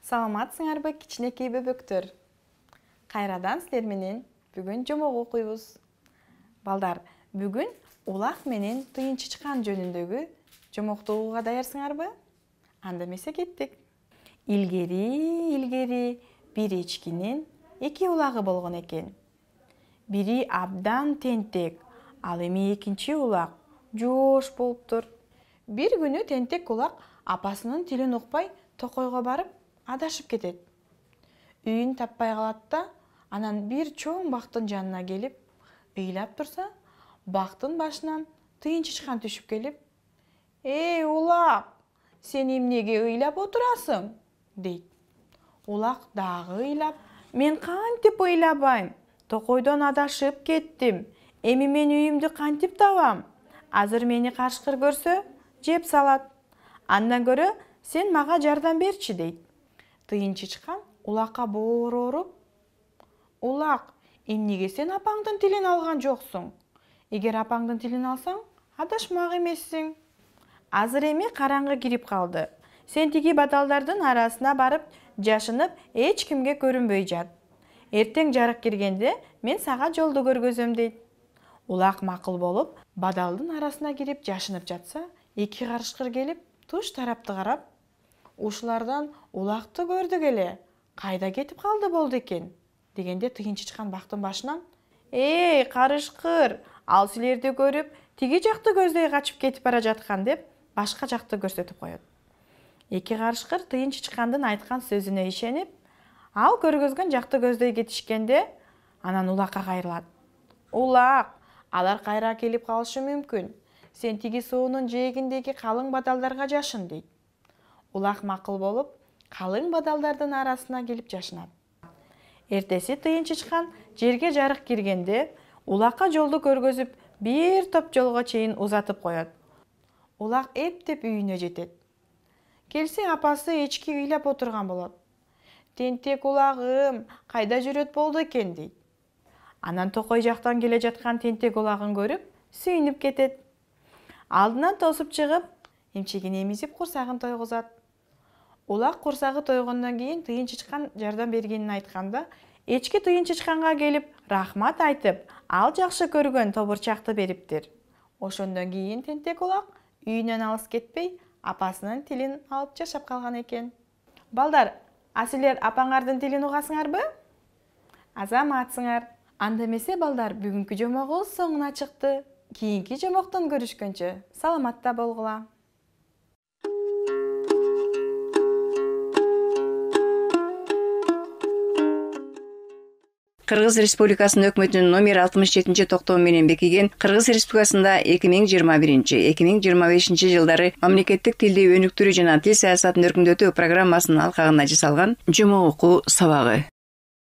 Саламатсыңарбы кичинекей бөбөктөр. Кайрадан силер менен бүгүн жомок окуйбуз. Балдар, бүгүн улак менен тыйын чычкан жөнүндөгү жомокту угууга даярсыңарбы? Анда эмесе кеттик. Илгери бир эчкинин эки улагы болгон экен. Бири абдан тентек, ал эми экинчи улак жоош болуптур. Бир күнү тентек улак апасынын тилин укпай токойго барып адашып кетет. Үйүн таппай калат да, анан бир чоң бактын жанына келип, ыйлап турса, бактын башынан тыйын чычкан түшүп келип, «Эй, улак, сен эмнеге ыйлап отурасың?» дейт. Улак дагы ыйлап, «Мен кантип ыйлабайм? Токойдон адашып кеттим. Эми мен үйүмдү кантип табам? Азыр мени кашкыр көрсө, жеп салат. Андан көрө сен мага жардам берчи» дейт. Тыйын чычкан улакка боору уруп, «Улак, эмнеге сен апаңдын тилин алган жоксуң? Эгер апаңдын тилин алсаң, адашмак эмессиң. Азыр эми караңгы кирип калды. Сен тиги баталдардын арасына барып, жашынып, эч кимге көрүнбөй жат. Эртең жарык киргенде мен сага жолду көргөзөм» дейт. Улак макул болуп, бадалдын арасына кирип жашынып жатса, эки карышкыр келип, туш тарапты карап, «Ушулардан улакты көрдүк эле. Кайда кетип калды болду экен?» дегенде тыйын чычкан бактын башынан, «Эй, карышкыр, ал силерди көрүп, тиги жакты көздөй качып кетип бара жаткан» деп башка жакты көрсөтүп коет. Эки карышкыр тыйын чычкандын айткан сөзүнө ишенип, ал көргөзгөн жакты көздөй кетишкенде, анан улакка кайрылат. «Улак, алар кайра келип калышы мүмкүн. Сен тиги суунун жээгиндеги калың бадалдарга жашын» дейт. Улак макул болуп, калың бадалдардын арасына келип жашынат. Эртеси тыйын чычкан жерге жарык киргенде, улакка жолду көргөзүп, бир топ жолго чейин узатып коет. Улак эптеп үйүнө жетет. Келсе апасы эчки ыйлап отурган болот. «Тентек улагым, кайда жүрөт болду экен?» дейт. Анан токой жактан келе жаткан тентек улагын көрүп, сүйүнүп кетет. Алдынан тосуп чыгып, эмчегине эмизип курсагын тойгузат. Улак курсагы тойгондон кийин тыйын чычкан жардам бергенин айтканда, эчки тыйын чычканга келип, рахмат айтып, ал жакшы көргөн тобурчакты бериптир. Ошондон кийин тентек улак үйүнөн алыс кетпей, апасынын тилин алып жашап калган экен. Балдар, силер апаңардын тилин угасыңарбы? Азаматсыңар. Анда эмесе балдар, бүгүнкү жомогубуз соңуна чыкты. Кийинки жомоктон көрүшкөнчө саламатта болгула. Кыргыз Республикасынын өкмөтүнүн номер 67 токтому менен бекиген Кыргыз Республикасында 2021-2025 жылдары мамлекеттик тилди өнүктүрүү жана тил саясатын өркүндөтүү программасынын алкагында жасалган жомок окуу сабагы.